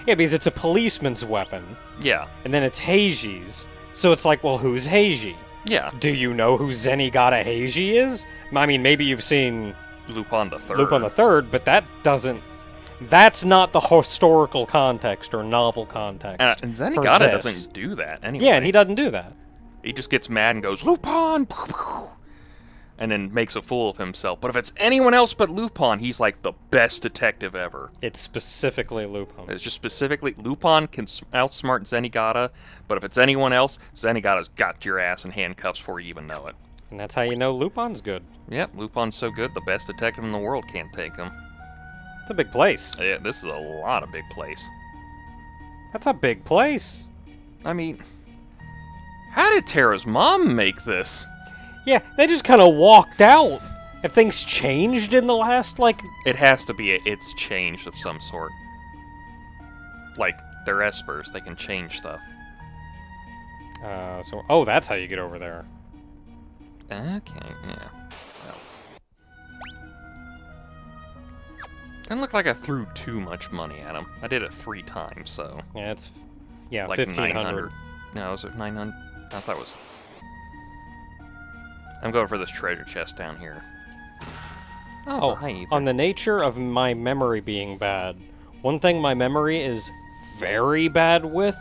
Yeah, because it's a policeman's weapon, Yeah. and then it's Heiji's. So it's like, well, who's Heiji? Yeah. Do you know who Zenigata Heiji is? I mean, maybe you've seen Lupin the Third. Lupin the Third, but that doesn't... That's not the historical context or novel context. And for Zenigata this. doesn't do that anyway. Yeah, and he doesn't do that. He just gets mad and goes, Lupin! And then makes a fool of himself. But if it's anyone else but Lupin, he's like the best detective ever. It's specifically Lupin. It's just specifically, Lupin can outsmart Zenigata, but if it's anyone else, Zenigata's got your ass in handcuffs before you even know it. And that's how you know Lupin's good. Yep, Lupin's so good, the best detective in the world can't take him. It's a big place. Yeah, this is a lot of big place. That's a big place. I mean, how did Tara's mom make this? Yeah, they just kind of walked out. Have things changed in the last, like... It has to be it's changed of some sort. Like, they're espers, they can change stuff. Oh, that's how you get over there. Okay, yeah. Well. Doesn't look like I threw too much money at him. I did it 3 times, so... Yeah, it's... Yeah, like 1,500. No, was it 900? I thought it was... I'm going for this treasure chest down here. Oh, it's a high ether. On the nature of my memory being bad, one thing my memory is very bad with,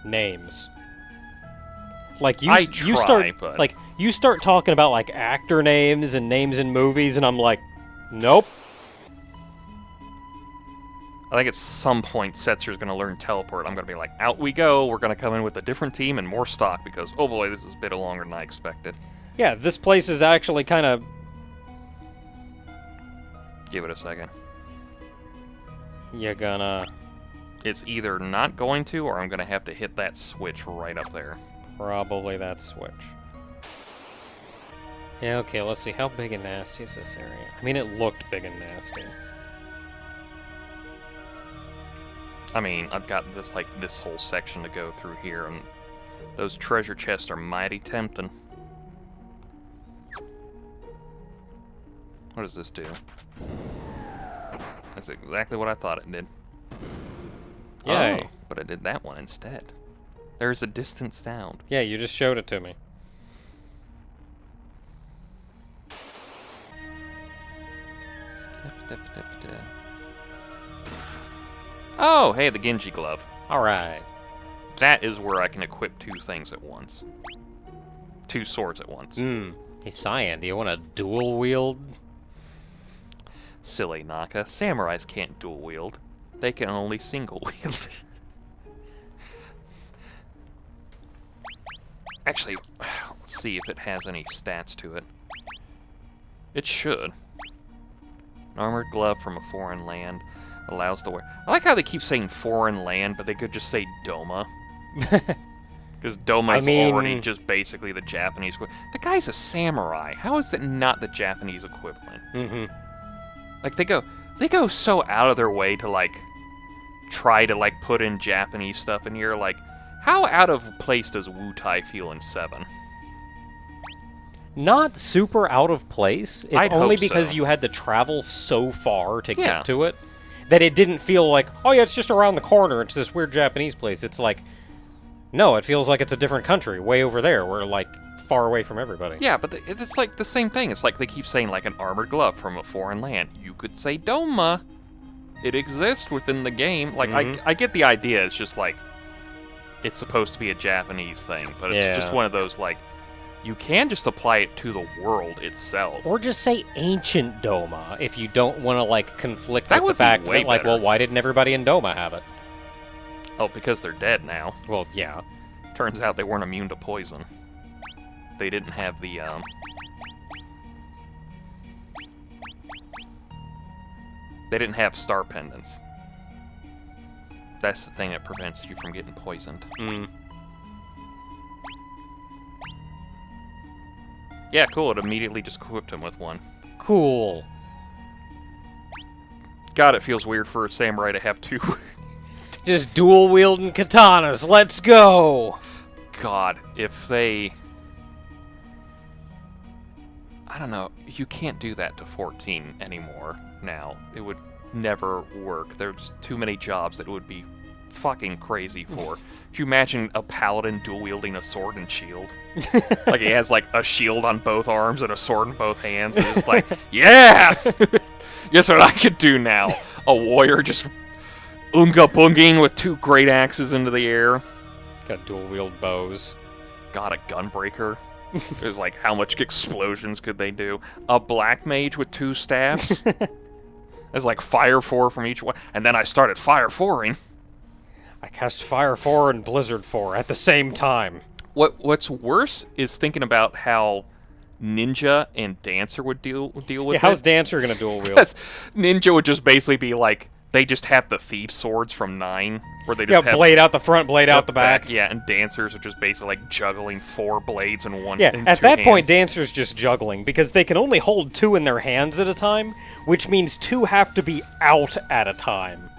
names. Like you start talking about like actor names and names in movies, and I'm like, nope. I think at some point Setzer's going to learn teleport. I'm going to be like, out we go. We're going to come in with a different team and more stock because, oh boy, this is a bit longer than I expected. Yeah, this place is actually kind of... Give it a second. You're gonna... It's either not going to, or I'm going to have to hit that switch right up there. Probably that switch. Yeah, okay, let's see. How big and nasty is this area? I mean, it looked big and nasty. I mean, I've got this whole section to go through here, and those treasure chests are mighty tempting. What does this do? That's exactly what I thought it did. Yay. Oh, but I did that one instead. There's a distant sound. Yeah, you just showed it to me. Oh, hey, the Genji glove. Alright. That is where I can equip 2 things at once. 2 swords at once. Hey, Cyan, do you want to dual wield? Silly Naka. Samurais can't dual wield. They can only single wield. Actually, let's see if it has any stats to it. It should. An armored glove from a foreign land allows the wear. I like how they keep saying foreign land, but they could just say Doma. Because Doma is already just basically the Japanese equivalent. The guy's a samurai. How is it not the Japanese equivalent? Mm-hmm. Like, they go so out of their way to, like, try to, like, put in Japanese stuff in here. Like, how out of place does Wutai feel in 7? Not super out of place, if I'd only hope because so. you had to travel so far to Yeah. get to it, that it didn't feel like, oh yeah, it's just around the corner, it's this weird Japanese place. It's like, no, it feels like it's a different country, way over there. We're, like, far away from everybody. Yeah, but it's like the same thing. It's like they keep saying, like, an armored glove from a foreign land. You could say Doma. It exists within the game. Like, I get the idea. It's just, like, it's supposed to be a Japanese thing, but it's just one of those, like, you can just apply it to the world itself. Or just say ancient Doma, if you don't want to, like, conflict That with the would be fact way that, like, better. well, why didn't everybody in Doma have it? Oh, because they're dead now. Well, yeah. Turns out they weren't immune to poison. They didn't have the, They didn't have star pendants. That's the thing that prevents you from getting poisoned. Yeah, cool. It immediately just equipped him with one. Cool. God, it feels weird for a samurai to have 2. Just dual wielding katanas, let's go! God, if they... I don't know. You can't do that to 14 anymore now. It would never work. There's too many jobs that it would be fucking crazy for. Could you imagine a paladin dual-wielding a sword and shield? Like, he has, like, a shield on both arms and a sword in both hands, and it's like, yeah! Guess what I could do now? A warrior just oonga-boonging with 2 great axes into the air. Got dual-wield bows. Got a gunbreaker. It was like, how much explosions could they do? A black mage with 2 staffs? There's like Fire 4 from each one. And then I started Fire 4ing. I cast Fire 4 and Blizzard 4 at the same time. What's worse is thinking about how Ninja and Dancer would deal with it. How's Dancer gonna dual wield? Because Ninja would just basically be like, they just have the thief swords from 9, where they just have blade out the front, blade out the back. Yeah, and Dancers are just basically like juggling 4 blades in one. Yeah, in at 2 that hands. point, Dancer's just juggling because they can only hold 2 in their hands at a time, which means 2 have to be out at a time.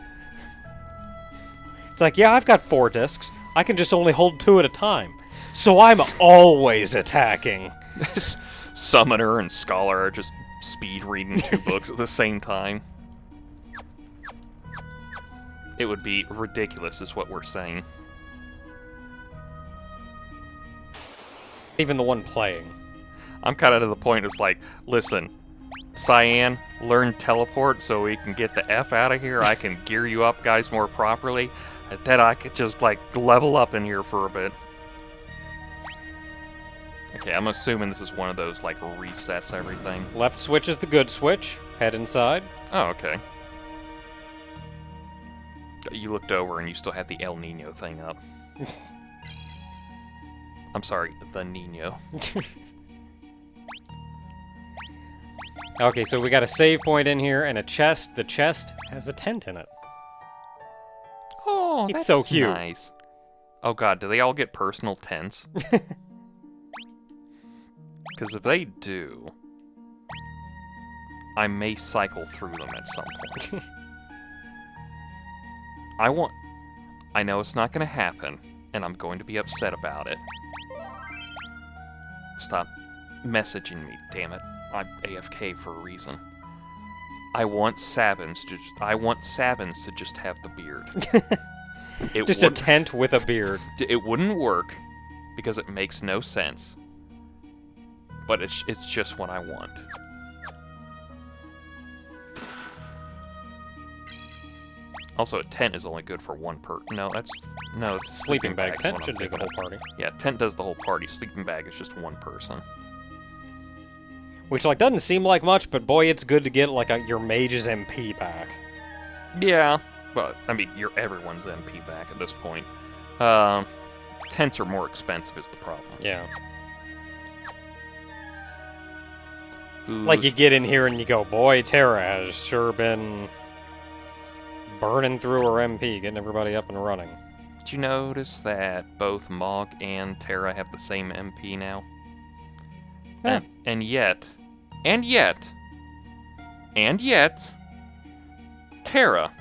It's like, yeah, I've got 4 discs. I can just only hold 2 at a time. So I'm always attacking. Summoner and Scholar are just speed reading 2 books at the same time. It would be ridiculous, is what we're saying. Even the one playing. I'm kind of to the point, it's like, listen, Cyan, learn teleport so we can get the F out of here. I can gear you up, guys, more properly. And then I could just, like, level up in here for a bit. Okay, I'm assuming this is one of those, like, resets everything. Left switch is the good switch. Head inside. Oh, okay. You looked over and you still had the El Nino thing up. I'm sorry, the Nino. Okay, so we got a save point in here and a chest. The chest has a tent in it. Oh, it's that's so cute. Nice. Oh god, do they all get personal tents? Because if they do, I may cycle through them at some point. I know it's not going to happen, and I'm going to be upset about it. Stop messaging me, damn it. I'm AFK for a reason. I want Sabins to just have the beard. Just a tent with a beard. It wouldn't work because it makes no sense. But it's just what I want. Also, a tent is only good for one person. No, it's sleeping bag. Tent should do the whole party. Yeah, tent does the whole party. Sleeping bag is just one person. Which, like, doesn't seem like much, but boy, it's good to get, like, your mage's MP back. Yeah, but, I mean, everyone's MP back at this point. Tents are more expensive is the problem. Yeah. Like, you get in here and you go, boy, Terra has sure been burning through her MP, getting everybody up and running. Did you notice that both Mog and Terra have the same MP now? Yeah. And yet, Terra,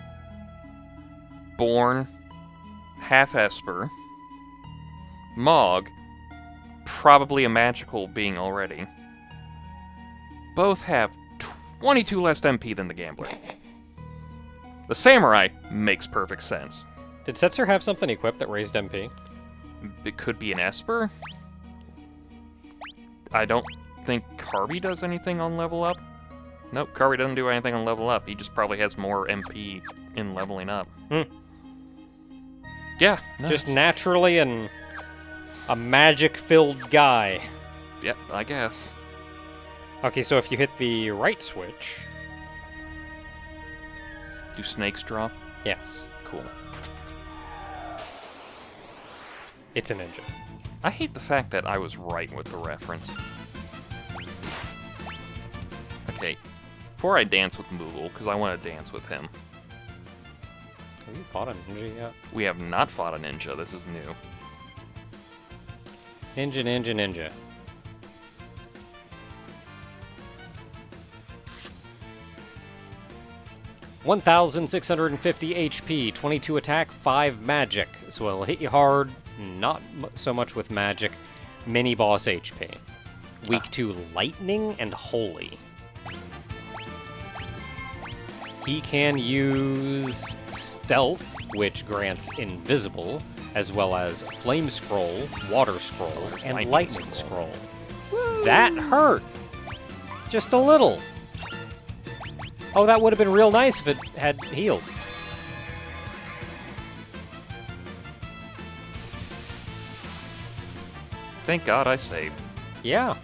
born half Esper, Mog, probably a magical being already, both have 22 less MP than the Gambler. The Samurai makes perfect sense. Did Setzer have something equipped that raised MP? It could be an Esper. I don't think Kirby does anything on level up. Nope, Kirby doesn't do anything on level up. He just probably has more MP in leveling up. Yeah. No. Just naturally and a magic-filled guy. Yep, I guess. Okay, so if you hit the right switch... Do snakes drop? Yes. Cool. It's a ninja. I hate the fact that I was right with the reference. Okay, before I dance with Moogle, because I want to dance with him. Have you fought a ninja yet? We have not fought a ninja, this is new. Ninja, ninja, ninja. $1,650 HP, 22 attack, 5 magic. So it'll hit you hard, not so much with magic. Mini boss HP. Weak to lightning and holy. he can use Stealth, which grants Invisible, as well as Flame Scroll, Water Scroll, and Lightning Scroll. That hurt! Just a little. Oh, that would have been real nice if it had healed. Thank God I saved. Yeah.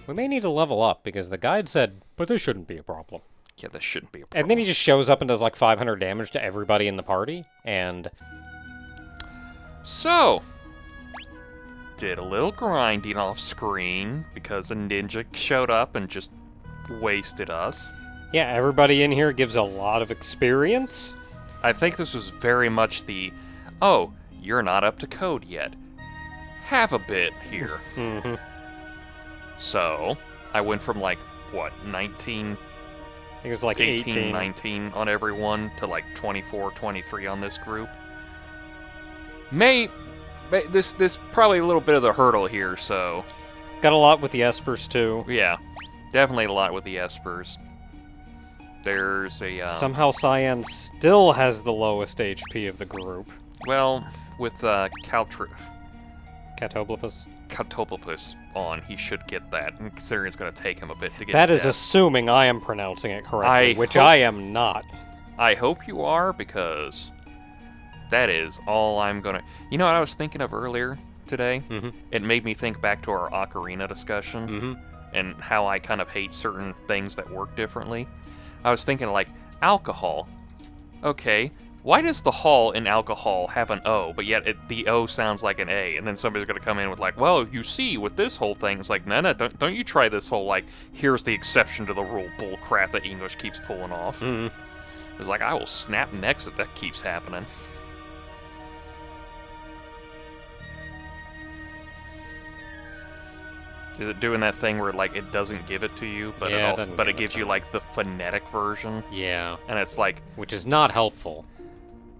We may need to level up, because the guide said, but this shouldn't be a problem. Yeah, this shouldn't be a problem. And then he just shows up and does like 500 damage to everybody in the party, and... So, did a little grinding off screen, because a ninja showed up and just wasted us. Yeah, everybody in here gives a lot of experience. I think this was very much the, oh, you're not up to code yet. Have a bit here. Mm-hmm. So, I went from like, what, 19... I think it was like 18, 19 on everyone to like 24, 23 on this group. This probably a little bit of the hurdle here, so... Got a lot with the Espers, too. Yeah, definitely a lot with the Espers. There's a... Somehow Cyan still has the lowest HP of the group. Well, with Catoblepus on, he should get that, and considering it's going to take him a bit to get that is death. Assuming I am pronouncing it correctly, which I am not. I hope you are, because that is all I'm going to... You know what I was thinking of earlier today? Mm-hmm. It made me think back to our Ocarina discussion, Mm-hmm. and how I kind of hate certain things that work differently. I was thinking, like, alcohol. Okay, why does the hall in alcohol have an O, but yet the O sounds like an A? And then somebody's going to come in with like, well, you see, with this whole thing, it's like, no, don't you try this whole, like, here's the exception to the rule bull crap that English keeps pulling off. Mm-hmm. It's like, I will snap necks if that keeps happening. Is it doing that thing where, like, it doesn't give it to you, but yeah, it gives you, like, the phonetic version? Yeah. And it's like... Which is not helpful.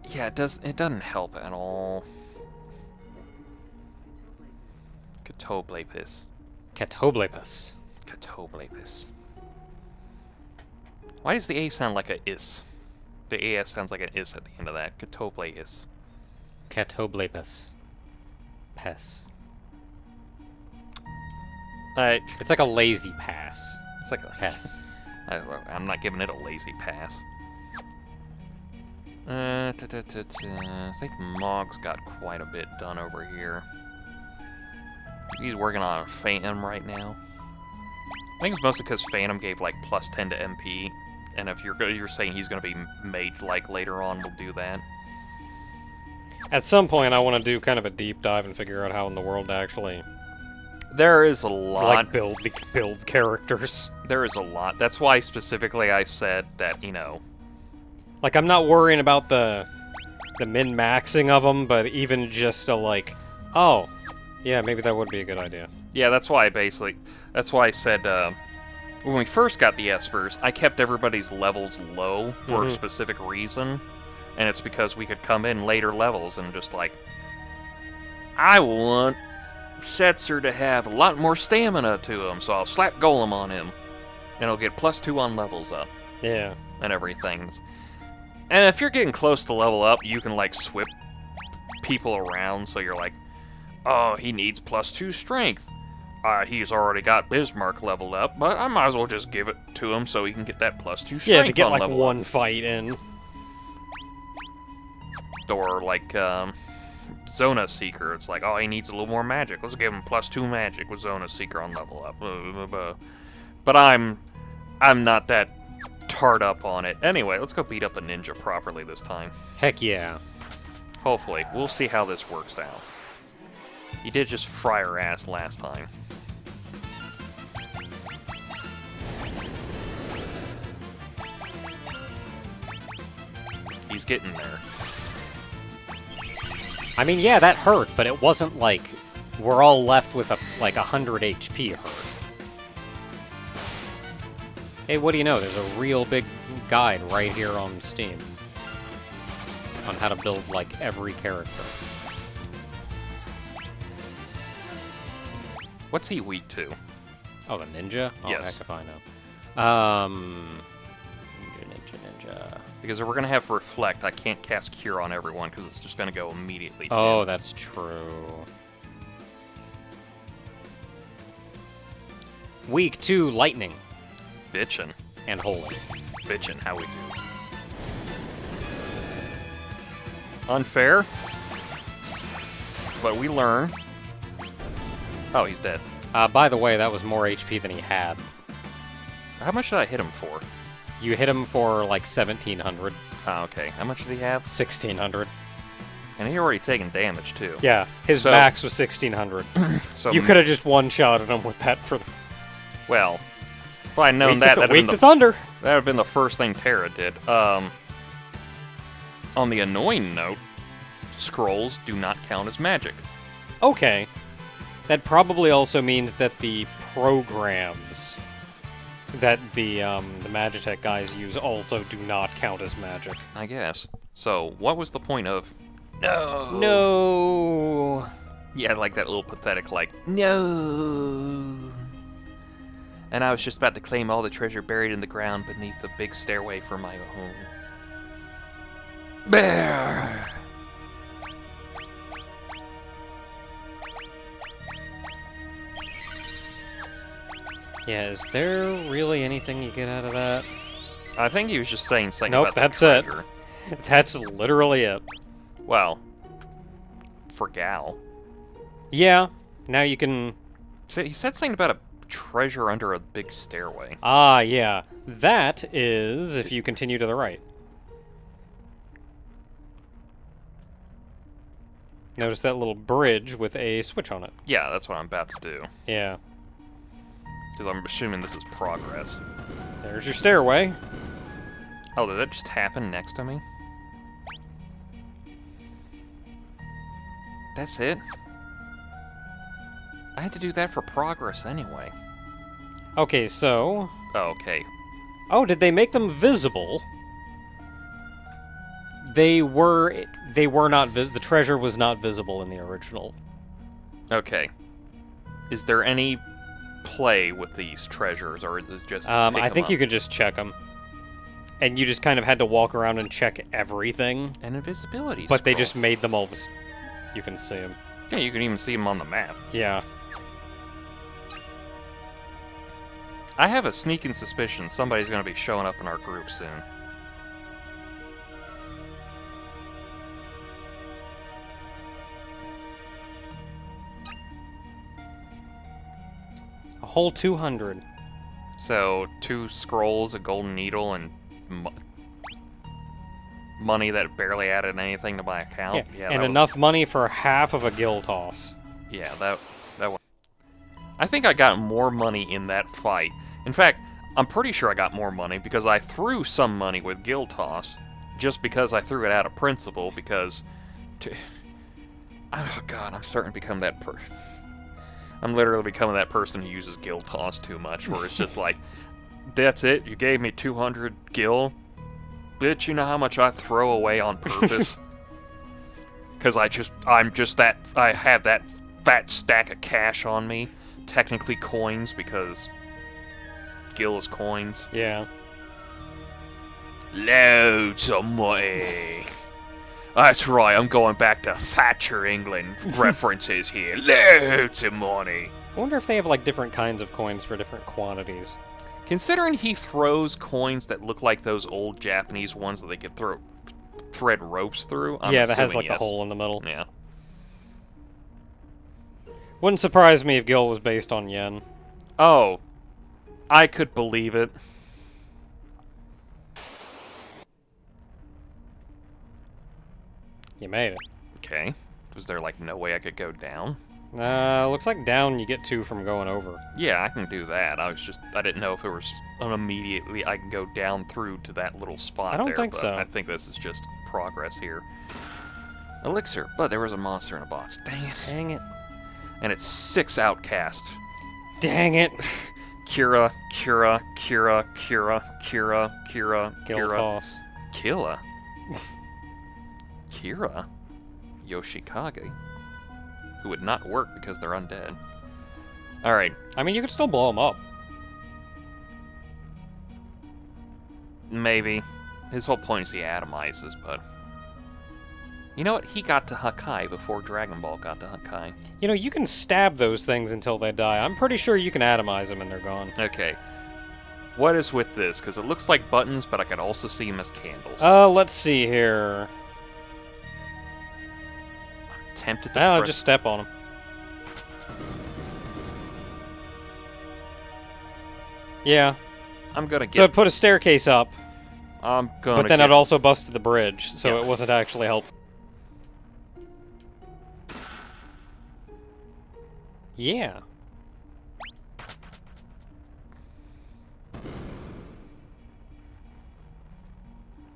Yeah, it doesn't help at all. Catoblepus. Catoblepus. Catoblepus. Why does the A sound like a is? The AS sounds like an is at the end of that. Catoblepus. Catoblepus. Pes. It's like a lazy pass. It's like a Pes. I'm not giving it a lazy pass. I think Mog's got quite a bit done over here. He's working on a Phantom right now. I think it's mostly because Phantom gave like plus 10 to MP, and if you're saying he's going to be mage-like later on, we'll do that. At some point, I want to do kind of a deep dive and figure out how in the world to actually... There is a lot. Like, build characters. There is a lot. That's why, specifically, I said that, you know... Like, I'm not worrying about the min-maxing of them, but even just a, like, oh, yeah, maybe that would be a good idea. Yeah, that's why I said, when we first got the Espers, I kept everybody's levels low for a specific reason, and it's because we could come in later levels and just, like, I want Setzer to have a lot more stamina to him, so I'll slap Golem on him, and he'll get +2 on levels up. Yeah. And everything. And if you're getting close to level up, you can, like, swip people around, so you're like, oh, he needs +2 strength. He's already got Bismarck leveled up, but I might as well just give it to him so he can get that +2 strength. Yeah, to get, like, level one up. fight in. Or, like, Zona Seeker. It's like, oh, he needs a little more magic. Let's give him +2 magic with Zona Seeker on level up. But I'm not that tart up on it. Anyway, let's go beat up a ninja properly this time. Heck yeah. Hopefully. We'll see how this works out. He did just fry her ass last time. He's getting there. I mean, yeah, that hurt, but it wasn't like we're all left with like 100 HP hurt. Hey, what do you know? There's a real big guide right here on Steam on how to build, like, every character. What's he weak to? Oh, the ninja? Oh, yes. heck if I know. Ninja. Because if we're going to have Reflect, I can't cast Cure on everyone because it's just going to go immediately down. Oh, that's true. Weak to Lightning. Bitchin'. And Holy. Bitchin', how we do. Unfair. But we learn. Oh, he's dead. By the way, that was more HP than he had. How much did I hit him for? You hit him for like 1,700. Oh, okay. How much did he have? 1,600. And he already taken damage, too. Yeah, his max was 1,600. So you could have just one-shotted him with that for... Well, if I'd known that, that'd Wake the Thunder! That would have been the first thing Terra did. On the annoying note, scrolls do not count as magic. Okay. That probably also means that the programs that the Magitech guys use also do not count as magic. I guess. So, what was the point of... No! No! Yeah, like that little pathetic, like, no! And I was just about to claim all the treasure buried in the ground beneath the big stairway for my home. Bear! Yeah, is there really anything you get out of that? I think he was just saying something nope, about the that's treasure. it. That's literally it. Well, for Gal. Yeah, now you can... So he said something about a treasure under a big stairway. Ah, yeah. That is if you continue to the right. Notice that little bridge with a switch on it. Yeah, that's what I'm about to do. Yeah. Because I'm assuming this is progress. There's your stairway. Oh, did that just happen next to me? That's it? I had to do that for progress anyway. Okay, so... Oh, okay. Oh, did they make them visible? They were not the treasure was not visible in the original. Okay. Is there any play with these treasures, or is it just I think you could just check them. And you just kind of had to walk around and check everything. And invisibility But they scroll. just made them all... You can see them. Yeah, you can even see them on the map. Yeah. I have a sneaking suspicion somebody's going to be showing up in our group soon. A whole 200. So, 2 scrolls, a golden needle, and money that barely added anything to my account. Yeah, and enough money for half of a gill toss. Yeah, that was... I think I got more money in that fight. In fact, I'm pretty sure I got more money because I threw some money with Gill Toss just because I threw it out of principle because... Oh god, I'm starting to become that person. I'm literally becoming that person who uses Gill Toss too much, where it's just like, that's it, you gave me 200 Gill? Bitch, you know how much I throw away on purpose? Because I'm just that, I have that fat stack of cash on me. Technically coins, because Gill is coins. Yeah. Loads of money. That's right, I'm going back to Thatcher, England references here. Loads of money. I wonder if they have, like, different kinds of coins for different quantities. Considering he throws coins that look like those old Japanese ones that they could thread ropes through, I'm yeah, that has, assuming like, yes. the hole in the middle. Yeah. Wouldn't surprise me if Gill was based on yen. Oh, I could believe it. You made it. Okay. Was there, like, no way I could go down? Looks like down you get 2 from going over. Yeah, I can do that. I didn't know if it was immediately I can go down through to that little spot I don't there, think but so. I think this is just progress here. Elixir, but there was a monster in a box. Dang it. Dang it. And it's 6 outcasts. Dang it. Kira, Kira, Kira, Kira, Kira, Kira, Gill Kira. toss. Killa? Kira? Yoshikage? Who would not work because they're undead. Alright. I mean, you could still blow them up. Maybe. His whole point is he atomizes, but... You know what? He got to Hakai before Dragon Ball got to Hakai. You know, you can stab those things until they die. I'm pretty sure you can atomize them and they're gone. Okay. What is with this? Because it looks like buttons, but I could also see them as candles. Let's see here. I'm tempted to just step on them. Yeah. I'm gonna get... So it put a staircase up. I'm gonna But then it also busted the bridge, so it wasn't actually helpful. Yeah.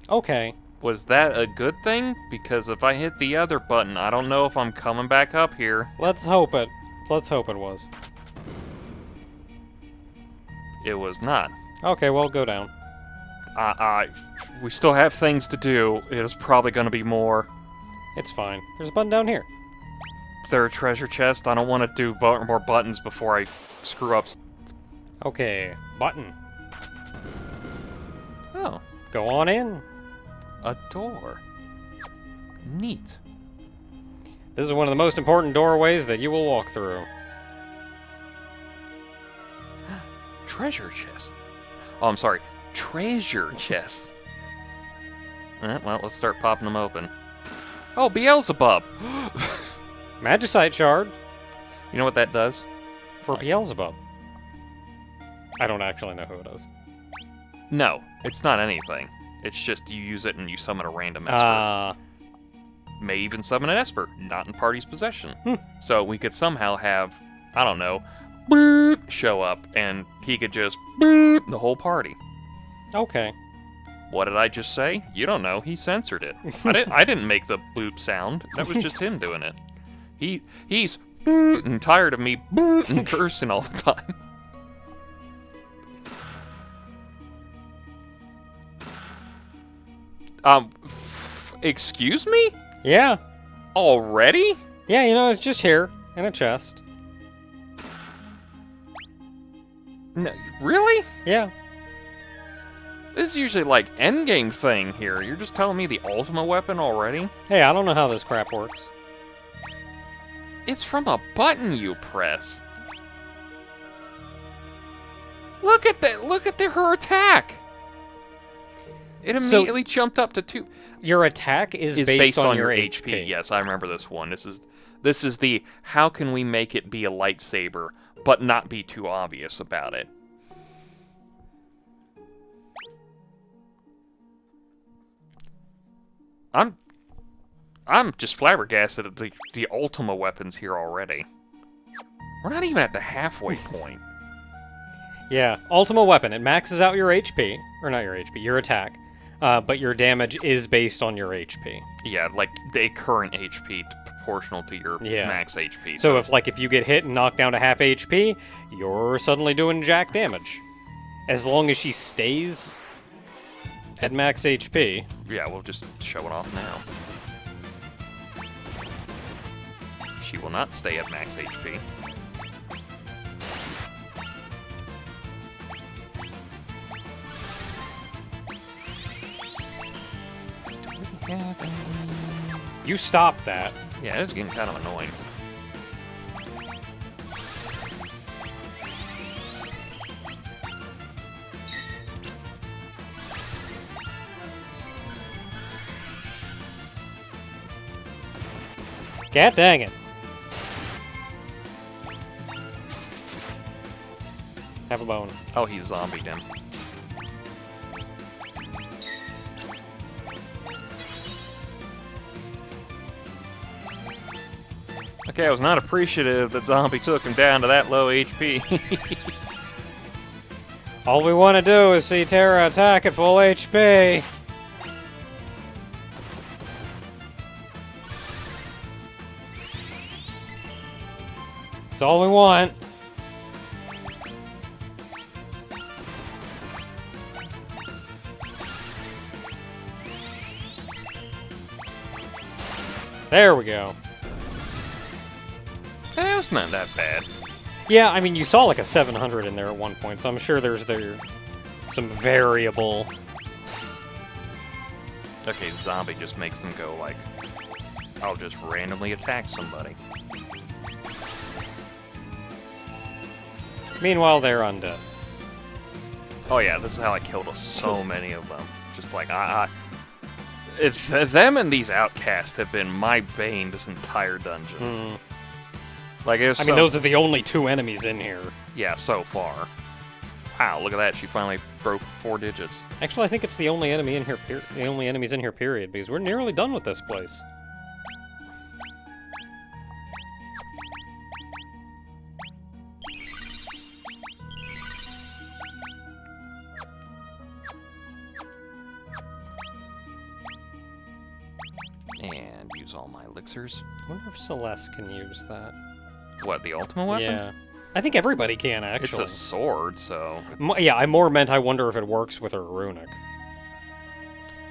Okay. Was that a good thing? Because if I hit the other button, I don't know if I'm coming back up here. Let's hope it. Let's hope it was. It was not. Okay, well, go down. We still have things to do. It is probably going to be more. It's fine. There's a button down here. Is there a treasure chest? I don't want to do more buttons before I screw up. Okay, button. Oh. Go on in. A door. Neat. This is one of the most important doorways that you will walk through. Treasure chest. Oh, I'm sorry. Treasure chest. Well, let's start popping them open. Oh, Beelzebub! Magicite shard. You know what that does? For Beelzebub. I don't actually know who it is. No, it's not anything. It's just you use it and you summon a random Esper. May even summon an Esper, not in party's possession. So we could somehow have, I don't know, boop, show up, and he could just boop the whole party. Okay. What did I just say? You don't know. He censored it. I didn't make the boop sound. That was just him doing it. He's booting tired of me booting cursing all the time. Excuse me? Yeah. Already? Yeah, you know, it's just here in a chest. No, really? Yeah. This is usually like endgame thing here. You're just telling me the ultimate weapon already? Hey, I don't know how this crap works. It's from a button you press. Look at that! Look at her attack! It immediately jumped up to 2. Your attack is based on your HP. Yes, I remember this one. This is the how can we make it be a lightsaber but not be too obvious about it. I'm just flabbergasted at the Ultima weapons here already. We're not even at the halfway point. Yeah, Ultima weapon. It maxes out your HP. Or not your HP, your attack. But your damage is based on your HP. Yeah, like the current HP proportional to your max HP. So if you get hit and knocked down to half HP, you're suddenly doing jack damage. As long as she stays at max HP. Yeah, we'll just show it off now. She will not stay at max HP. You stop that. Yeah, it's getting kind of annoying. God dang it. Have a bone. Oh, he zombied him. Okay, I was not appreciative that Zombie took him down to that low HP. All we want to do is see Terra attack at full HP. That's all we want. There we go. That's not that bad. Yeah, I mean, you saw like a 700 in there at one point, so I'm sure there's some variable Okay, zombie just makes them go like, I'll just randomly attack somebody. Meanwhile, they're undead. Oh yeah, this is how I killed so many of them. Just like, if them and these outcasts have been my bane this entire dungeon. Like, I mean, those are the only 2 enemies in here. Yeah, so far. Wow, look at that! She finally broke 4 digits. Actually, I think it's the only enemy in here. The only enemies in here. Period. Because we're nearly done with this place. And use all my elixirs. I wonder if Celeste can use that. What, the ultimate weapon? Yeah. I think everybody can, actually. It's a sword, so... Yeah, I more meant I wonder if it works with her runic.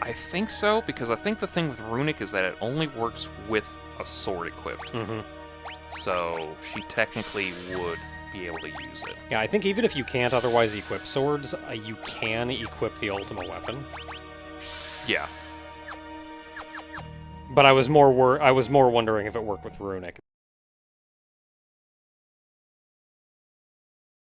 I think so, because I think the thing with runic is that it only works with a sword equipped. So she technically would be able to use it. Yeah, I think even if you can't otherwise equip swords, you can equip the ultimate weapon. Yeah. But I was more wondering if it worked with runic.